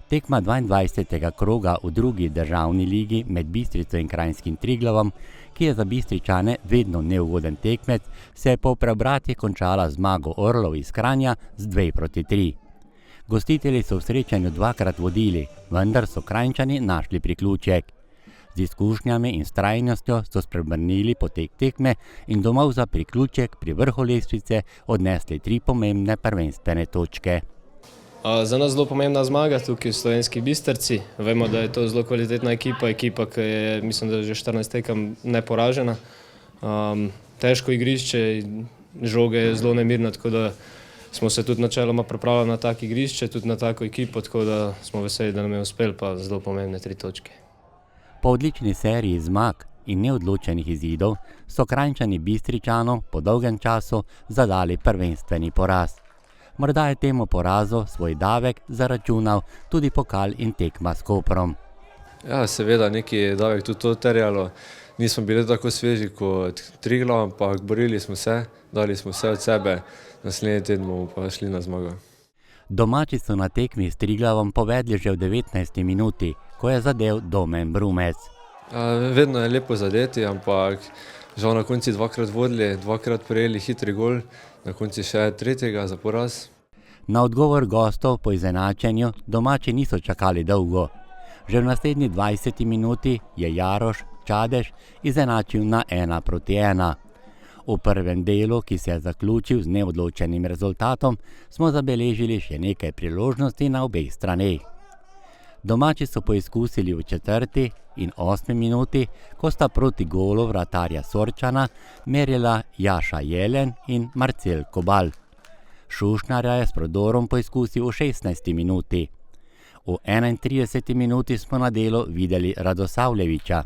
Tekma 22. kroga v drugi državni ligi med Bistrico in Kranjskim Triglavom, ki je za Bistričane vedno neugoden tekmec, se je po preobratih končala zmago Orlov iz Kranja z 2:3. Gostitelji so v srečanju dvakrat vodili, vendar so Kranjčani našli priključek. Z izkušnjami in vztrajnostjo so spreobrnili potek tekme in domov za priključek pri vrhu lestvice odnesli 3 pomembne prvenstvene točke. Za nas zelo pomembna zmaga tukaj v Slovenski Bistrici. Vemo, da je to zelo kvalitetna ekipa, ki je, mislim, da že 14 tekem neporažena. Težko igrišče, žoge je zelo nemirna, tako da smo se tudi načeloma pripravljali na tako igrišče, tudi na tako ekipo, tako da smo veseli, da nam je uspel, pa zelo pomembne 3 točke. Po odlični seriji zmag in neodločenih izidov so Kranjčani Bistričanov po dolgem času zadali prvenstveni poraz. Morda je temu porazu svoj davek zaračunal tudi pokal in tekma s Koprom. Ja, seveda, neki davek tudi to terjalo. Nismo bili tako sveži kot Triglav, ampak borili smo se, dali smo vse od sebe, naslednji teden bomo pa šli na zmago. Domači so na tekmi s Triglavom povedli že v 19. minuti, ko je zadel Domen Brumec. Vedno je lepo zadeti, ampak žal na konci 2-krat vodili, 2-krat prejeli hitri gol, na konci še 3. za poraz. Na odgovor gostov po izenačenju domači niso čakali dolgo. Že v naslednji 20. minuti je Jaroš Čadež izenačil na 1:1. V prvem delu, ki se je zaključil z neodločenim rezultatom, smo zabeležili še nekaj priložnosti na obeh straneh. Domači so poizkusili v 4. in 8. minuti, ko sta proti golu vratarja Sorčana merila Jaša Jelen in Marcel Kobal. Šušnjarja je s prodorom poizkusil v 16. minuti. V 31. minuti smo na delu videli Radosavljeviča.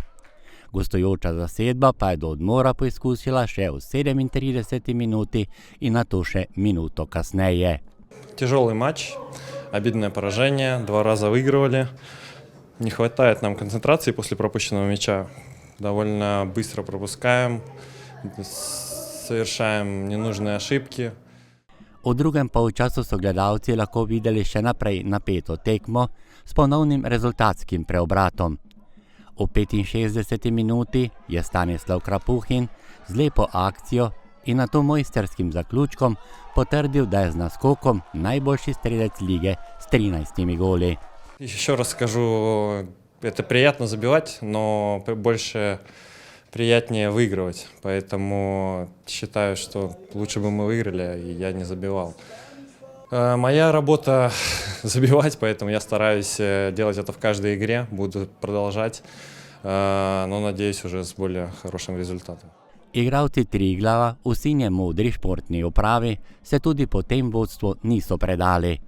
Gostujoča zasedba pa je do odmora poizkusila še v 37. minuti in nato še minuto kasneje. Тяжелый матч, обидное поражение, 2 раза выигрывали. Не хватает нам концентрации после пропущенного мяча. Довольно быстро пропускаем, совершаем ненужные ошибки. V drugem polčasu so gledalci lahko videli še naprej napeto tekmo s ponovnim rezultatskim preobratom. V 65. minuti je Stanislav Krapuhin z lepo akcijo in nato mojsterskim zaključkom potrdil, da je z naskokom najboljši strelec lige s 13 goli. Еще раз скажу, это приятно забивать, но больше приятнее выигрывать. Поэтому считаю, что лучше бы мы выиграли, и я не забивал. Моя работа забивать, поэтому я стараюсь делать это в каждой игре, буду продолжать, но надеюсь уже с более хорошим результатом. Igralci Triglava v sinje-modri športni upravi se tudi po tem vodstvu niso predali.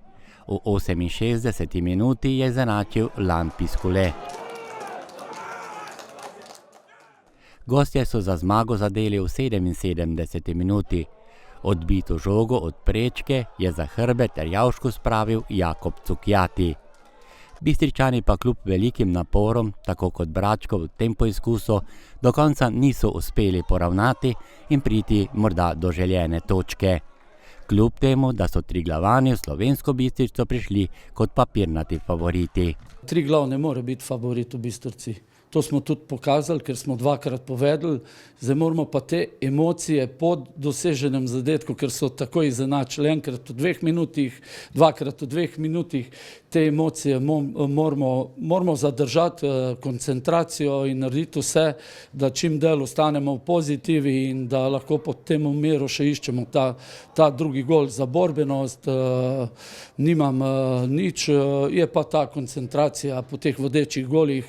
V 68. minuti je izenačil Lan Piskule. Gostje so za zmago zadeli v 77. minuti. Odbito žogo od prečke je za hrbet Erjavšku spravil Jakob Cukjati. Bistričani pa kljub velikim naporom, tako kot Bračkov v tem poizkusu, do konca niso uspeli poravnati in priti morda do željene točke. Kljub temu, da so Triglavani v Slovensko Bistrico prišli kot papirnati favoriti. Triglav ne more biti favorit v Bistrici. To smo tudi pokazali, ker smo 2-krat povedali. Zdaj moramo pa te emocije po doseženem zadetku, ker so tako izenačili enkrat v 2 minutih, 2-krat v 2 minutih, te emocije moramo zadržati koncentracijo in narediti vse, da čim del ostanemo v pozitivi in da lahko po tem umiru še iščemo ta drugi gol za borbenost. Nimam nič, je pa ta koncentracija po teh vodečih golih.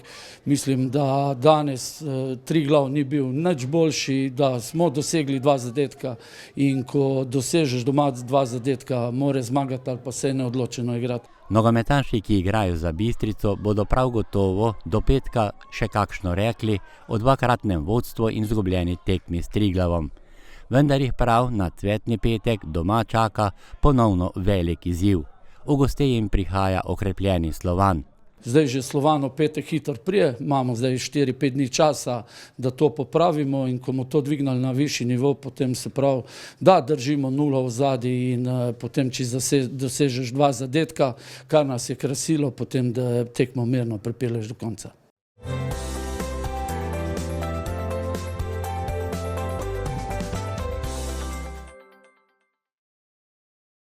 Mislim, da danes Triglav ni bil nič boljši, da smo dosegli 2 zadetka in ko dosežeš doma 2 zadetka, more zmagati ali pa se neodločeno igrati. Nogometaši, ki igrajo za Bistrico, bodo prav gotovo do petka še kakšno rekli o 2-kratnem vodstvu in izgubljeni tekmi s Triglavom. Vendar jih prav na cvetni petek doma čaka ponovno velik izziv. V goste jim prihaja okrepljeni Slovan. zdaj že Slovano petek hitro prije, imamo zdaj 4-5 dni časa, da to popravimo in ko bomo to dvignali na višji nivo, potem se pravi, da držimo nulo v zadnji in potem, če dosežeš 2 zadetka, kar nas je krasilo, potem da tekmo mirno pripelješ do konca.